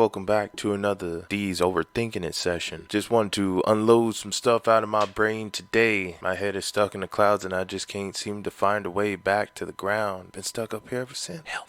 Welcome back to another D's Overthinking It session. Just wanted to unload some stuff out of my brain today. My head is stuck in the clouds and I just can't seem to find a way back to the ground. Been stuck up here ever since. Hell.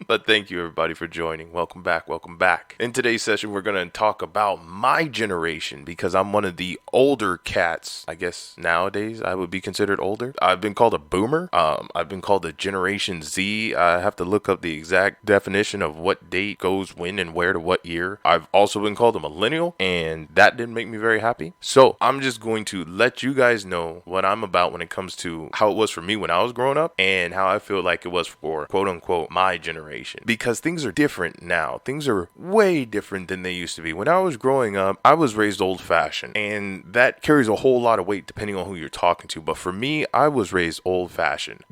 But thank you everybody for joining. Welcome back. In today's session, we're going to talk about my generation because I'm one of the older cats. I guess nowadays I would be considered older. I've been called a boomer. I've been called a Generation Z. I have to look up the exact definition of what date goes when and where to what year. I've also been called a millennial, and that didn't make me very happy. So I'm just going to let you guys know what I'm about when it comes to how it was for me when I was growing up and how I feel like it was for quote unquote my generation. Because things are different now. Things are way different than they used to be. When I was growing up, I was raised old fashioned, and that carries a whole lot of weight depending on who you're talking to. But for me, I was raised old fashioned.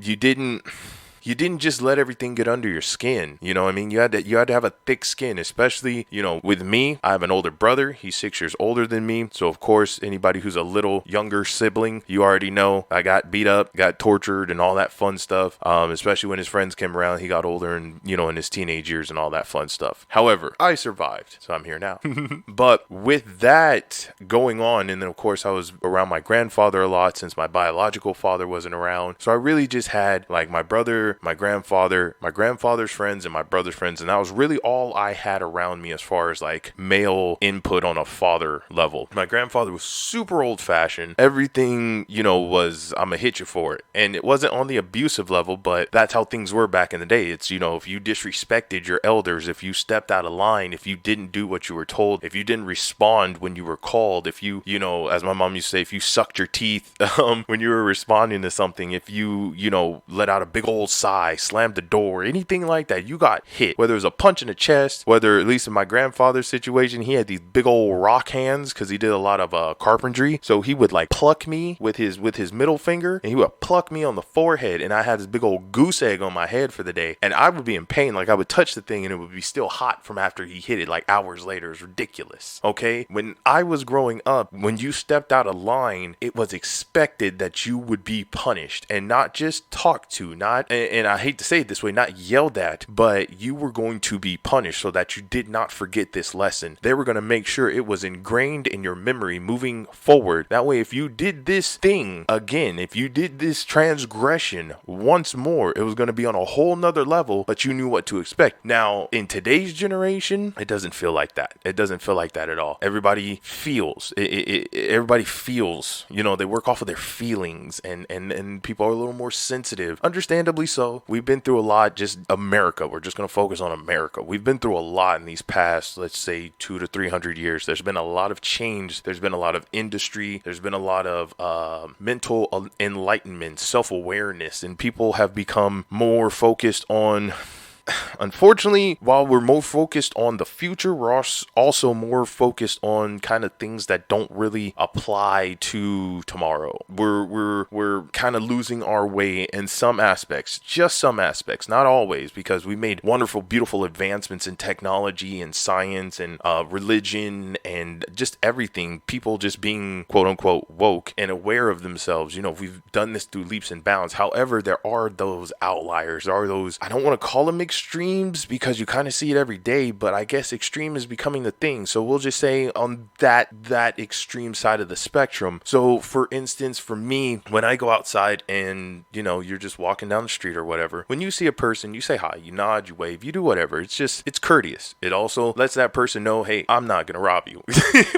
You didn't just let everything get under your skin. You know what I mean? You had to have a thick skin, especially, with me. I have an older brother. He's 6 years older than me. So of course, anybody who's a little younger sibling, you already know I got beat up, got tortured and all that fun stuff. Especially when his friends came around, he got older and, in his teenage years and all that fun stuff. However, I survived. So I'm here now. But with that going on, and then of course I was around my grandfather a lot since my biological father wasn't around. So I really just had like my brother, my grandfather, my grandfather's friends, and my brother's friends, and that was really all I had around me as far as like male input on a father level. My grandfather was super old-fashioned. Everything, was I'ma hit you for it, and it wasn't on the abusive level, but that's how things were back in the day. It's if you disrespected your elders, if you stepped out of line, if you didn't do what you were told, if you didn't respond when you were called, if you as my mom used to say, if you sucked your teeth when you were responding to something, if you let out a big old sigh, slammed the door, anything like that, you got hit. Whether it was a punch in the chest, whether, at least in my grandfather's situation, he had these big old rock hands because he did a lot of carpentry. So he would like pluck me with his middle finger, and he would pluck me on the forehead, and I had this big old goose egg on my head for the day, and I would be in pain. Like I would touch the thing and it would be still hot from after he hit it like hours later. It's ridiculous. Okay, when I was growing up, when you stepped out of line, it was expected that you would be punished and not just talked to, and I hate to say it this way, not yelled at, but you were going to be punished so that you did not forget this lesson. They were going to make sure it was ingrained in your memory moving forward. That way, if you did this thing again, if you did this transgression once more, it was going to be on a whole nother level, but you knew what to expect. Now, in today's generation, it doesn't feel like that. It doesn't feel like that at all. Everybody feels. Everybody feels. They work off of their feelings, and people are a little more sensitive. Understandably so. We've been through a lot, just America. We're just going to focus on America. We've been through a lot in these past, let's say, 200 to 300 years. There's been a lot of change. There's been a lot of industry. There's been a lot of mental enlightenment, self-awareness, and people have become more focused on... Unfortunately, while we're more focused on the future, we're also more focused on kind of things that don't really apply to tomorrow. We're kind of losing our way in some aspects, just some aspects, not always, because we made wonderful, beautiful advancements in technology and science and religion and just everything. People just being quote unquote woke and aware of themselves. We've done this through leaps and bounds. However, there are those outliers. There are those, I don't want to call them extremes because you kind of see it every day, but I guess extreme is becoming the thing. So we'll just say on that extreme side of the spectrum. So for instance, for me, when I go outside and you're just walking down the street or whatever, when you see a person, you say hi, you nod, you wave, you do whatever. It's courteous. It also lets that person know, hey, I'm not gonna rob you.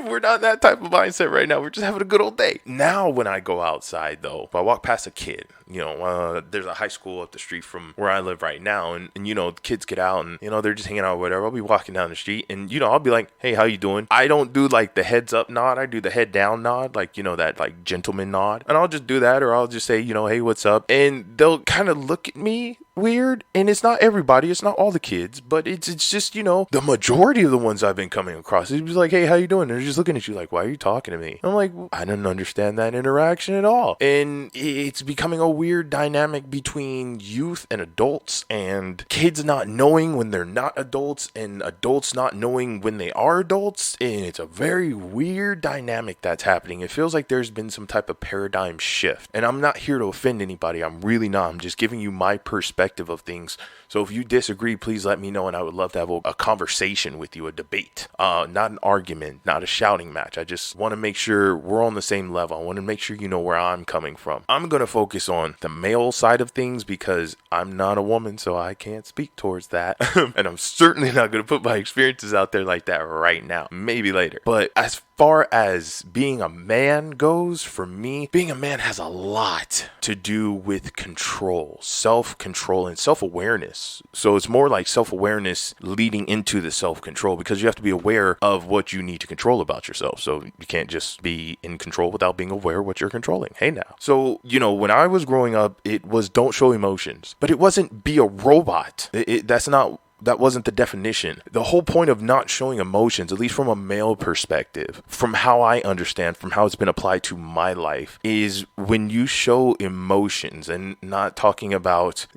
We're not in that type of mindset right now. We're just having a good old day. Now when I go outside though, if I walk past a kid, there's a high school up the street from where I live right now, and the kids get out and they're just hanging out or whatever. I'll be walking down the street and I'll be like, hey, how you doing? I don't do like the heads up nod. I do the head down nod, like that like gentleman nod, and I'll just do that, or I'll just say, hey, what's up? And they'll kind of look at me weird, and it's not everybody, it's not all the kids, but it's just the majority of the ones I've been coming across. It's just like, hey, how you doing? And they're just looking at you like, why are you talking to me? I'm like, I didn't understand that interaction at all. And it's becoming a weird dynamic between youth and adults, and kids not knowing when they're not adults, and adults not knowing when they are adults. And it's a very weird dynamic that's happening. It feels like there's been some type of paradigm shift, and I'm not here to offend anybody. I'm really not. I'm just giving you my perspective perspective of things. So if you disagree, please let me know, and I would love to have a conversation with you, a debate, not an argument, not a shouting match. I just want to make sure we're on the same level. I want to make sure you know where I'm coming from. I'm going to focus on the male side of things because I'm not a woman, so I can't speak towards that. And I'm certainly not going to put my experiences out there like that right now. Maybe later. But as far as being a man goes, for me, being a man has a lot to do with control, self-control, and self-awareness. So it's more like self-awareness leading into the self-control, because you have to be aware of what you need to control about yourself. So you can't just be in control without being aware of what you're controlling. Hey now. So, when I was growing up, it was don't show emotions, but it wasn't be a robot. That wasn't the definition. The whole point of not showing emotions, at least from a male perspective, from how I understand, from how it's been applied to my life, is when you show emotions, and not talking about,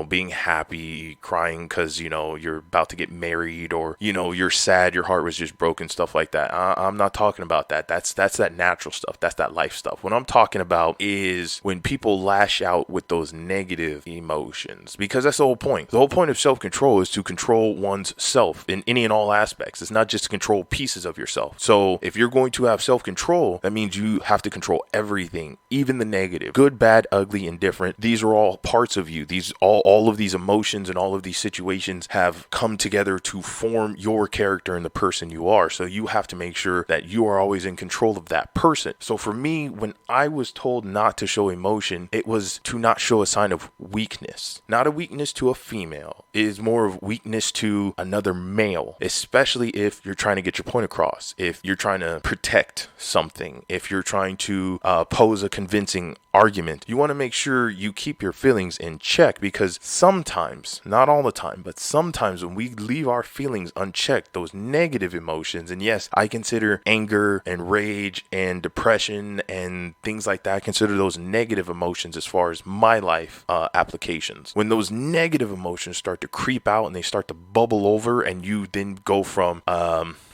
being happy, crying because, you're about to get married, or, you're sad, your heart was just broken, stuff like that. I'm not talking about that. That's that natural stuff. That's that life stuff. What I'm talking about is when people lash out with those negative emotions, because that's the whole point. The whole point of self-control is to control one's self in any and all aspects. It's not just to control pieces of yourself. So if you're going to have self-control, that means you have to control everything, even the negative, good, bad, ugly, indifferent. These are all parts of you. All of these emotions and all of these situations have come together to form your character and the person you are. So you have to make sure that you are always in control of that person. So for me, when I was told not to show emotion, it was to not show a sign of weakness. Not a weakness to a female. It is more of weakness to another male, especially if you're trying to get your point across, if you're trying to protect something, if you're trying to pose a convincing argument. You want to make sure you keep your feelings in check, because sometimes, not all the time, but sometimes when we leave our feelings unchecked, those negative emotions, and yes, I consider anger and rage and depression and things like that, I consider those negative emotions as far as my life applications. When those negative emotions start to creep out and they start to bubble over, and you then go from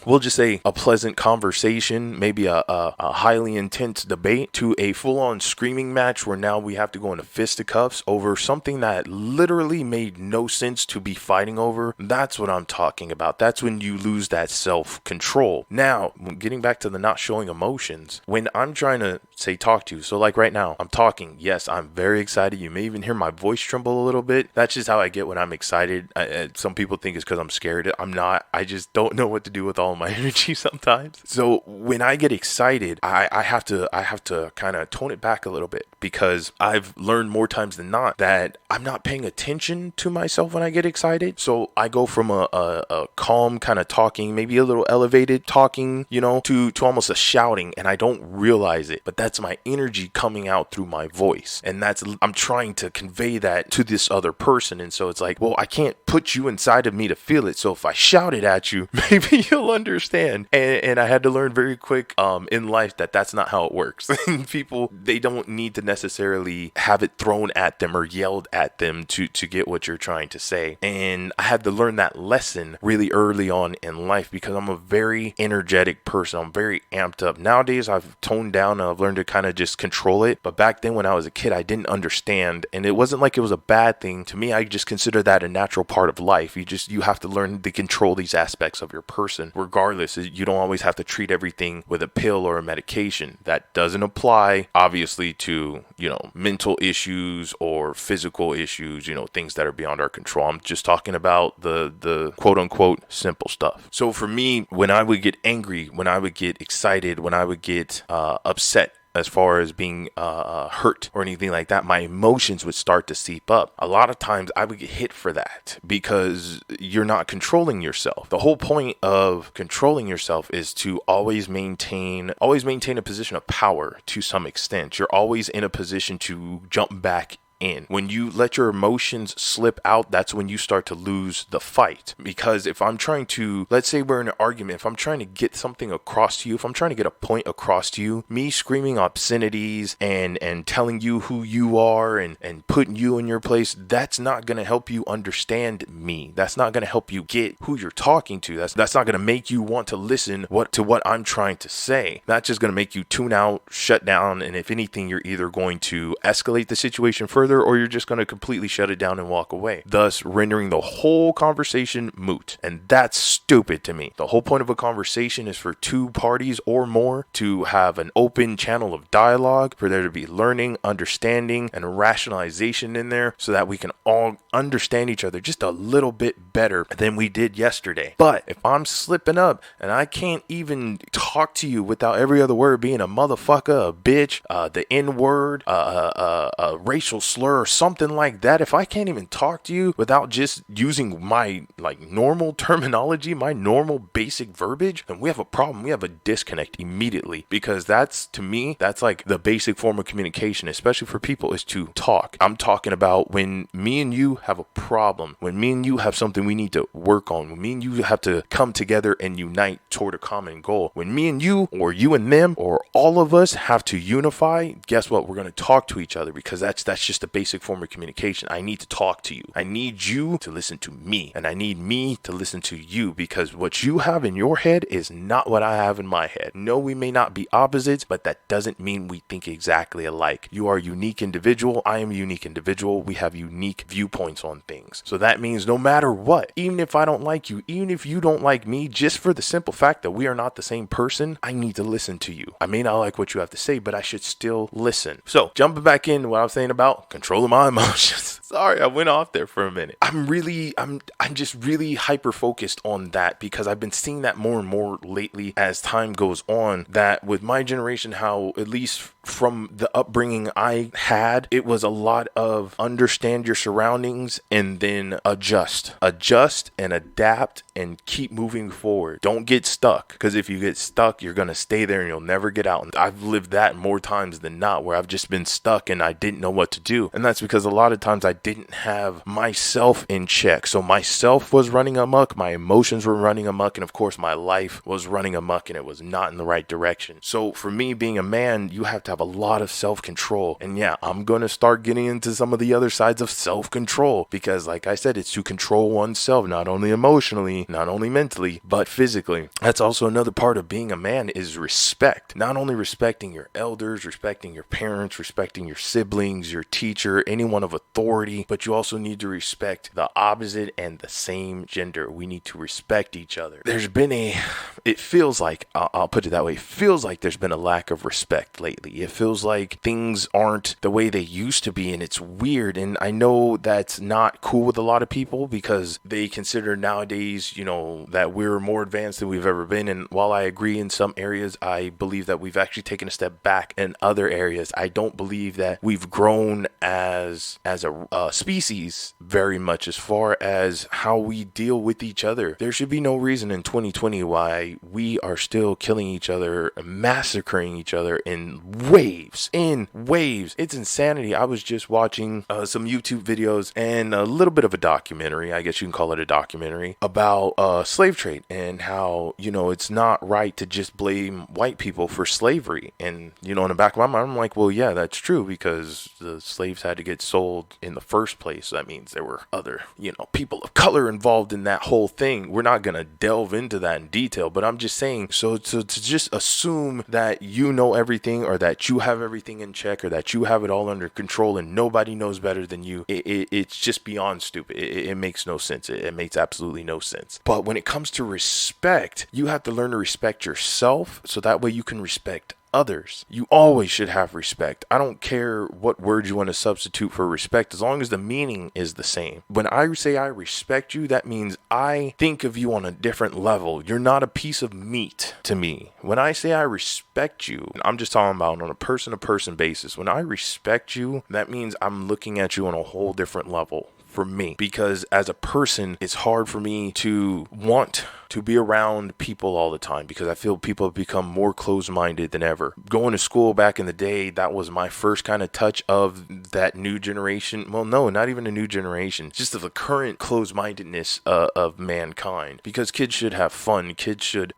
we'll just say a pleasant conversation, maybe a highly intense debate, to a full-on screaming match where now we have to go into fisticuffs over something that literally made no sense to be fighting over. That's what I'm talking about. That's when you lose that self-control. Now, getting back to the not showing emotions, when I'm trying to talk to you, so like right now, I'm talking. Yes, I'm very excited. You may even hear my voice tremble a little bit. That's just how I get when I'm excited. Some people think it's because I'm scared. I'm not. I just don't know what to do with all my energy sometimes. So when I get excited, I have to kind of tone it back a little bit, because I've learned more times than not that I'm not paying attention to myself when I get excited. So I go from a calm kind of talking, maybe a little elevated talking, to almost a shouting, and I don't realize it, but that's my energy coming out through my voice. And I'm trying to convey that to this other person. And so it's like, well, I can't put you inside of me to feel it. So if I shout it at you, maybe you'll understand. And I had to learn very quick in life that that's not how it works. People, they don't need to necessarily have it thrown at them or yelled at them to get what you're trying to say. And I had to learn that lesson really early on in life, because I'm a very energetic person. I'm very amped up. Nowadays, I've toned down and I've learned to kind of just control it. But back then when I was a kid, I didn't understand. And it wasn't like it was a bad thing. To me, I just consider that a natural part of life. You have to learn to control these aspects of your person. Regardless, you don't always have to treat everything with a pill or a medication. That doesn't apply, obviously, to, mental issues or physical issues, things that are beyond our control. I'm just talking about the quote unquote simple stuff. So for me, when I would get angry, when I would get excited, when I would get upset, as far as being hurt or anything like that, my emotions would start to seep up. A lot of times I would get hit for that, because you're not controlling yourself. The whole point of controlling yourself is to always maintain a position of power to some extent. You're always in a position to jump back in. When you let your emotions slip out, that's when you start to lose the fight. Because if I'm trying to, let's say we're in an argument, if I'm trying to get something across to you, if I'm trying to get a point across to you, me screaming obscenities and telling you who you are and putting you in your place, that's not going to help you understand me. That's not going to help you get who you're talking to. That's not going to make you want to listen to what I'm trying to say. That's just going to make you tune out, shut down, and if anything, you're either going to escalate the situation further, further, or you're just going to completely shut it down and walk away, thus rendering the whole conversation moot. And that's stupid to me. The whole point of a conversation is for two parties or more to have an open channel of dialogue, for there to be learning, understanding, and rationalization in there, so that we can all understand each other just a little bit better than we did yesterday. But if I'm slipping up and I can't even talk to you without every other word being a motherfucker, a bitch, the N-word, a racial slur, or something like that, if I can't even talk to you without just using my normal terminology, my normal basic verbiage, then we have a problem. We have a disconnect immediately, because that's, to me, that's like the basic form of communication, especially for people, is to talk. I'm talking about when me and you have a problem, when me and you have something we need to work on, when me and you have to come together and unite toward a common goal, when me and you, or you and them, or all of us have to unify, guess what? We're going to talk to each other, because that's just a basic form of communication. I need to talk to you. I need you to listen to me, and I need me to listen to you, because what you have in your head is not what I have in my head. No, we may not be opposites, but that doesn't mean we think exactly alike. You are a unique individual. I am a unique individual. We have unique viewpoints on things. So that means no matter what, even if I don't like you, even if you don't like me, just for the simple fact that we are not the same person, I need to listen to you. I may not like what you have to say, but I should still listen. So jumping back into what I'm saying about controlling my emotions. Sorry, I went off there for a minute. I'm just really hyper focused on that, because I've been seeing that more and more lately as time goes on, that with my generation, how at least from the upbringing I had, it was a lot of understand your surroundings and then adjust and adapt and keep moving forward. Don't get stuck, because if you get stuck, you're going to stay there and you'll never get out. And I've lived that more times than not, where I've just been stuck and I didn't know what to do. And that's because a lot of times I didn't have myself in check. So myself was running amok, my emotions were running amok, and of course my life was running amok, and it was not in the right direction. So for me, being a man, you have to have a lot of self-control. And yeah, I'm going to start getting into some of the other sides of self-control, because like I said, it's to control oneself, not only emotionally, not only mentally, but physically. That's also another part of being a man, is respect. Not only respecting your elders, respecting your parents, respecting your siblings, your teacher, anyone of authority, but you also need to respect the opposite and the same gender. We need to respect each other. It feels like, I'll put it that way, it feels like there's been a lack of respect lately. It feels like things aren't the way they used to be, and it's weird. And I know that's not cool with a lot of people, because they consider nowadays, that we're more advanced than we've ever been. And while I agree in some areas, I believe that we've actually taken a step back in other areas. I don't believe that we've grown as a species very much, as far as how we deal with each other. There should be no reason in 2020 why we are still killing each other, massacring each other in waves. It's insanity. I was just watching some YouTube videos and a little bit of a documentary, I guess you can call it a documentary, about slave trade, and how, it's not right to just blame white people for slavery. And, in the back of my mind, I'm like, well, yeah, that's true, because the slaves had to get sold in the first place. So that means there were other, people of color involved in that whole thing. We're not going to delve into that in detail, but I'm just saying, so to just assume that you know everything, or that you have everything in check, or that you have it all under control and nobody knows better than you, it's just beyond stupid. It makes no sense. It makes absolutely no sense. But when it comes to respect, you have to learn to respect yourself, so that way you can respect others. You always should have respect. I don't care what word you want to substitute for respect, as long as the meaning is the same. When I say I respect you, that means I think of you on a different level. You're not a piece of meat to me. When I say I respect you, I'm just talking about on a person-to-person basis. When I respect you, that means I'm looking at you on a whole different level. For me, because as a person, it's hard for me to want to be around people all the time, because I feel people have become more closed-minded than ever. Going to school back in the day, that was my first kind of touch of that new generation. Well, no, not even a new generation, just of the current closed-mindedness of mankind. Because kids should have fun.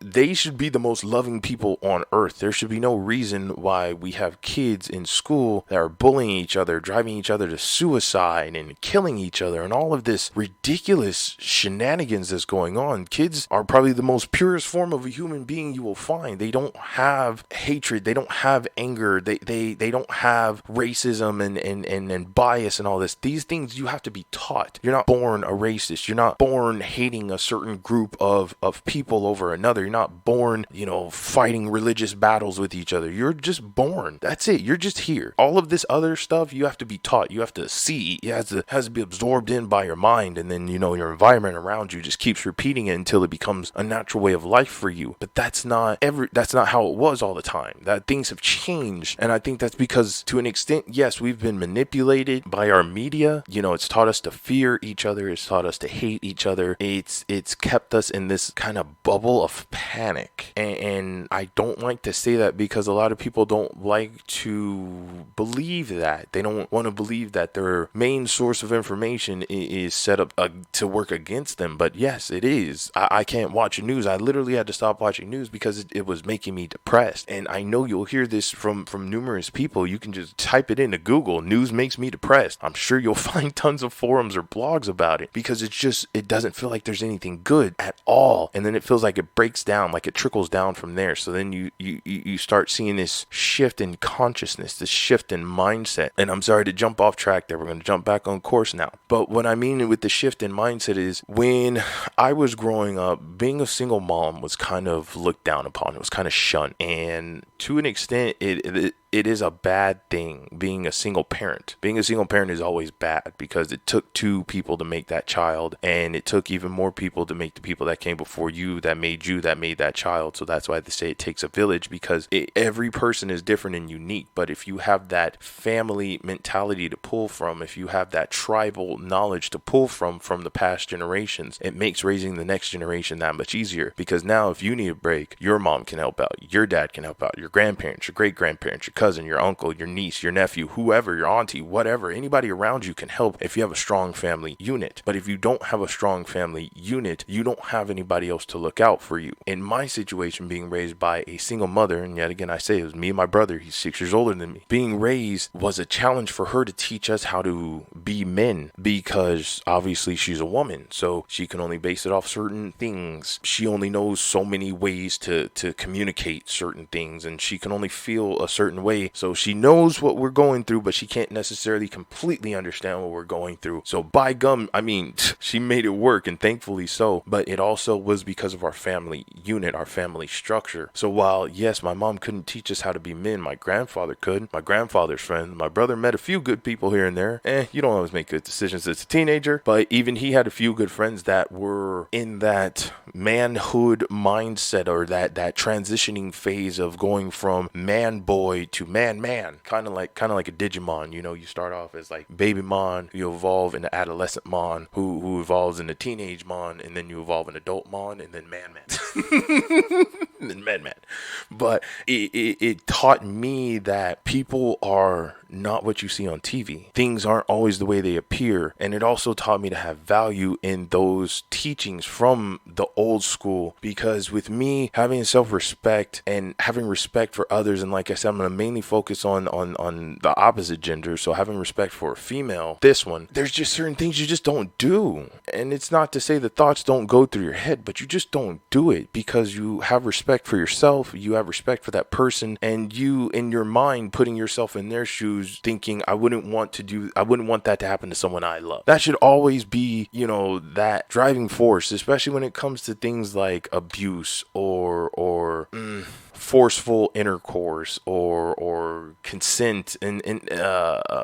They should be the most loving people on earth. There should be no reason why we have kids in school that are bullying each other, driving each other to suicide, and killing each other, and all of this ridiculous shenanigans that's going on. Kids are are probably the most purest form of a human being you will find. They don't have hatred. They don't have anger. They don't have racism and bias and all this. These things you have to be taught. You're not born a racist. You're not born hating a certain group of people over another. You're not born, fighting religious battles with each other. You're just born. That's it. You're just here. All of this other stuff you have to be taught. You have to see. It has to be absorbed in by your mind, and then your environment around you just keeps repeating it until it becomes a natural way of life for you. But that's not how it was all the time. That things have changed, and I think that's because, to an extent, yes, we've been manipulated by our media. It's taught us to fear each other. It's taught us to hate each other. It's kept us in this kind of bubble of panic, and I don't like to say that because a lot of people don't like to believe that. They don't want to believe that their main source of information is set up to work against them. But yes, it is. I can't watch news. I literally had to stop watching news because it was making me depressed. And I know you'll hear this from numerous people. You can just type it into Google, news makes me depressed. I'm sure you'll find tons of forums or blogs about it, because it doesn't feel like there's anything good at all. And then it feels like it breaks down, like it trickles down from there. So then you start seeing this shift in consciousness, this shift in mindset. And I'm sorry to jump off track there. We're going to jump back on course now. But what I mean with the shift in mindset is, when I was growing up, being a single mom was kind of looked down upon. It was kind of shunned. And to an extent, it is a bad thing being a single parent. Being a single parent is always bad because it took two people to make that child, and it took even more people to make the people that came before you, that made that child. So that's why they say it takes a village, because every person is different and unique. But if you have that family mentality to pull from, if you have that tribal knowledge to pull from the past generations, it makes raising the next generation that much easier. Because now if you need a break, your mom can help out, your dad can help out, your grandparents, your great grandparents, your cousin, your uncle, your niece, your nephew, whoever, your auntie, whatever, anybody around you can help if you have a strong family unit. But if you don't have a strong family unit, you don't have anybody else to look out for you. In my situation, being raised by a single mother, and yet again I say it was me and my brother, he's 6 years older than me, being raised was a challenge for her to teach us how to be men, because obviously she's a woman, so she can only base it off certain things. She only knows so many ways to communicate certain things, and she can only feel a certain way. So she knows what we're going through, but she can't necessarily completely understand what we're going through. So by gum, I mean, she made it work, and thankfully so. But it also was because of our family unit, our family structure. So while, yes, my mom couldn't teach us how to be men, my grandfather could. My grandfather's friend, my brother met a few good people here and there. You don't always make good decisions as a teenager, but even he had a few good friends that were in that manhood mindset, or that transitioning phase of going from man boy to man, kind of like a Digimon. You start off as like baby Mon, you evolve into adolescent Mon, who evolves into teenage Mon, and then you evolve in adult Mon, and then man. And then man. But it taught me that people are not what you see on TV. Things aren't always the way they appear. And it also taught me to have value in those teachings from the old school, because with me having self-respect and having respect for others, and like I said, I'm going to mainly focus on the opposite gender, so having respect for a female, there's just certain things you just don't do. And it's not to say the thoughts don't go through your head, but you just don't do it because you have respect for yourself, you have respect for that person, and you, in your mind, putting yourself in their shoes, thinking, I wouldn't want that to happen to someone I love. That should always be, that driving force, especially when it comes to things like abuse or forceful intercourse or consent in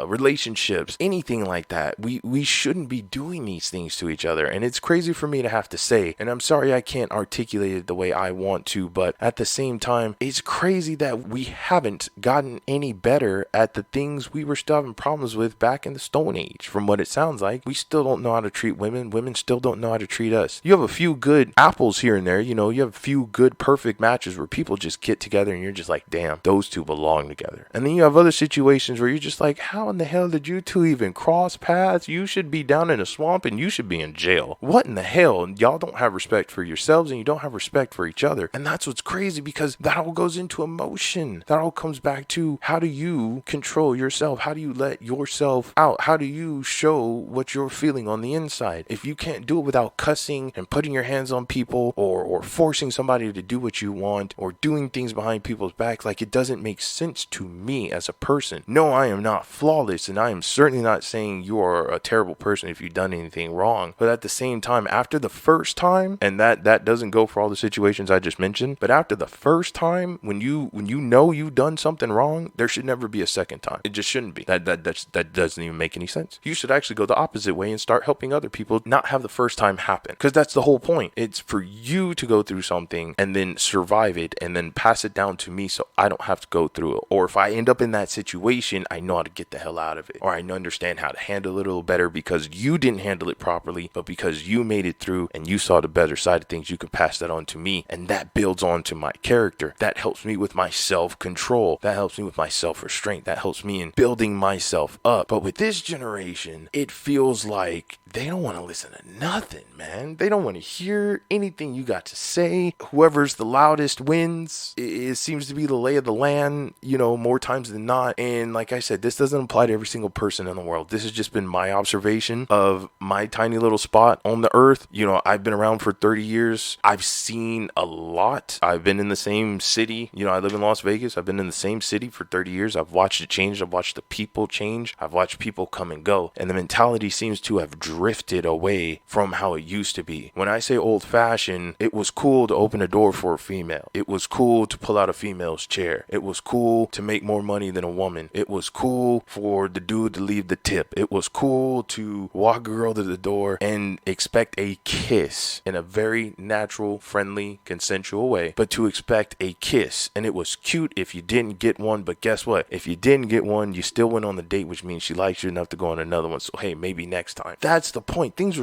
relationships, anything like that. We shouldn't be doing these things to each other. And it's crazy for me to have to say, and I'm sorry I can't articulate it the way I want to, but at the same time, it's crazy that we haven't gotten any better at the things we were still having problems with back in the Stone Age. From what it sounds like, we still don't know how to treat women. Women still don't know how to treat us. You have a few good apples here and there, you have a few good perfect matches where people just kit together and you're just like, damn, those two belong together. And then you have other situations where you're just like, how in the hell did you two even cross paths? You should be down in a swamp and you should be in jail. What in the hell? Y'all don't have respect for yourselves and you don't have respect for each other. And that's what's crazy, because that all goes into emotion. That all comes back to, how do you control yourself? How do you let yourself out? How do you show what you're feeling on the inside? If you can't do it without cussing and putting your hands on people, or forcing somebody to do what you want, or doing things behind people's backs, like, it doesn't make sense to me as a person. No, I am not flawless, and I am certainly not saying you are a terrible person if you've done anything wrong. But at the same time, after the first time, and that doesn't go for all the situations I just mentioned, but after the first time, when you know you've done something wrong, there should never be a second time. It just shouldn't be. That doesn't even make any sense. You should actually go the opposite way and start helping other people not have the first time happen, because that's the whole point. It's for you to go through something and then survive it and then pass it down to me so I don't have to go through it. Or if I end up in that situation, I know how to get the hell out of it, or I understand how to handle it a little better because you didn't handle it properly, but because you made it through and you saw the better side of things, you can pass that on to me, and that builds on to my character. That helps me with my self-control. That helps me with my self-restraint. That helps me in building myself up. But with this generation, it feels like they don't want to listen to nothing, man. They don't want to hear anything you got to say. Whoever's the loudest wins. It seems to be the lay of the land, more times than not. And like I said, this doesn't apply to every single person in the world. This has just been my observation of my tiny little spot on the earth. I've been around for 30 years. I've seen a lot. I've been in the same city. I live in Las Vegas. I've been in the same city for 30 years. I've watched it change. I've watched the people change. I've watched people come and go. And the mentality seems to have drifted away from how it used to be. When I say old fashioned, it was cool to open a door for a female. It was cool to pull out a female's chair. It was cool to make more money than a woman. It was cool for the dude to leave the tip. It was cool to walk a girl to the door and expect a kiss in a very natural, friendly, consensual way, but to expect a kiss. And it was cute if you didn't get one, but guess what? If you didn't get one, you still went on the date, which means she likes you enough to go on another one. So hey, maybe next time. That's the point. Things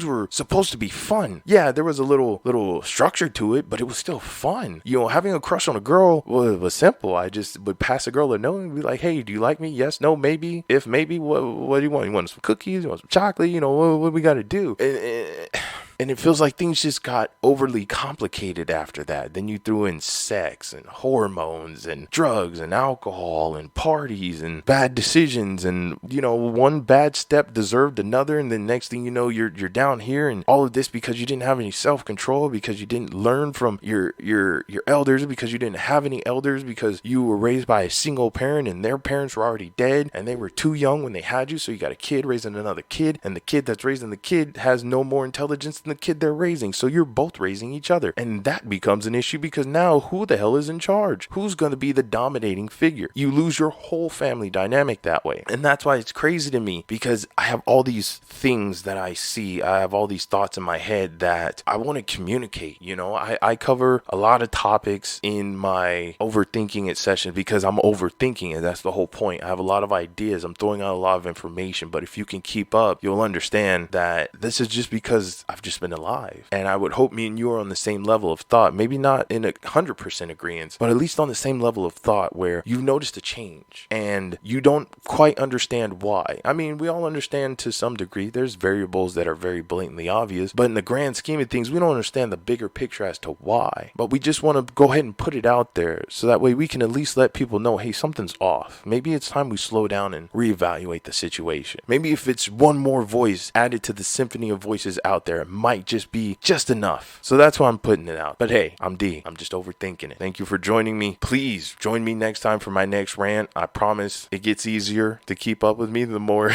were supposed to be fun. Yeah, there was a little structure to it, but it was still fun. Having a crush on a girl was simple. I just would pass a girl a note and be like, hey, do you like me? Yes, no, maybe. If maybe, what do you want? You want some cookies? You want some chocolate? What we got to do? And it feels like things just got overly complicated after that. Then you threw in sex and hormones and drugs and alcohol and parties and bad decisions. And, one bad step deserved another. And then next thing you know, you're down here, and all of this because you didn't have any self-control, because you didn't learn from your elders, because you didn't have any elders, because you were raised by a single parent and their parents were already dead and they were too young when they had you. So you got a kid raising another kid, and the kid that's raising the kid has no more intelligence than the kid they're raising. So you're both raising each other. And that becomes an issue, because now who the hell is in charge? Who's going to be the dominating figure? You lose your whole family dynamic that way. And that's why it's crazy to me, because I have all these things that I see. I have all these thoughts in my head that I want to communicate. I cover a lot of topics in my overthinking it session because I'm overthinking it. That's the whole point. I have a lot of ideas. I'm throwing out a lot of information. But if you can keep up, you'll understand that this is just because I've just been alive. And I would hope me and you are on the same level of thought. Maybe not in 100% agreement, but at least on the same level of thought, where you've noticed a change and you don't quite understand why. I mean, we all understand to some degree. There's variables that are very blatantly obvious, but in the grand scheme of things, we don't understand the bigger picture as to why. But we just want to go ahead and put it out there so that way we can at least let people know, hey, something's off. Maybe it's time we slow down and reevaluate the situation. Maybe if it's one more voice added to the symphony of voices out there, it might just be just enough. So that's why I'm putting it out. But hey, I'm D. I'm just overthinking it. Thank you for joining me. Please join me next time for my next rant. I promise it gets easier to keep up with me the more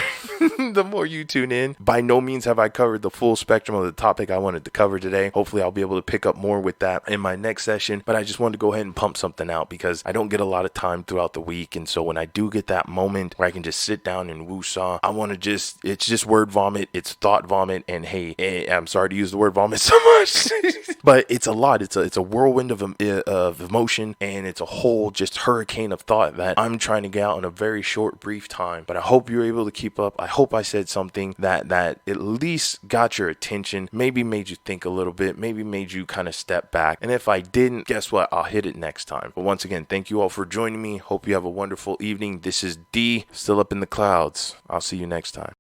the more you tune in. By no means have I covered the full spectrum of the topic I wanted to cover today. Hopefully I'll be able to pick up more with that in my next session. But I just wanted to go ahead and pump something out because I don't get a lot of time throughout the week. And so when I do get that moment where I can just sit down and woo-saw, I want to it's just word vomit. It's thought vomit. And hey, I'm sorry sorry to use the word vomit so much, but it's a lot. It's a whirlwind of emotion, and it's a whole just hurricane of thought that I'm trying to get out in a very short, brief time. But I hope you're able to keep up. I hope I said something that at least got your attention, maybe made you think a little bit, maybe made you kind of step back. And if I didn't, guess what? I'll hit it next time. But once again, thank you all for joining me. Hope you have a wonderful evening. This is D, still up in the clouds. I'll see you next time.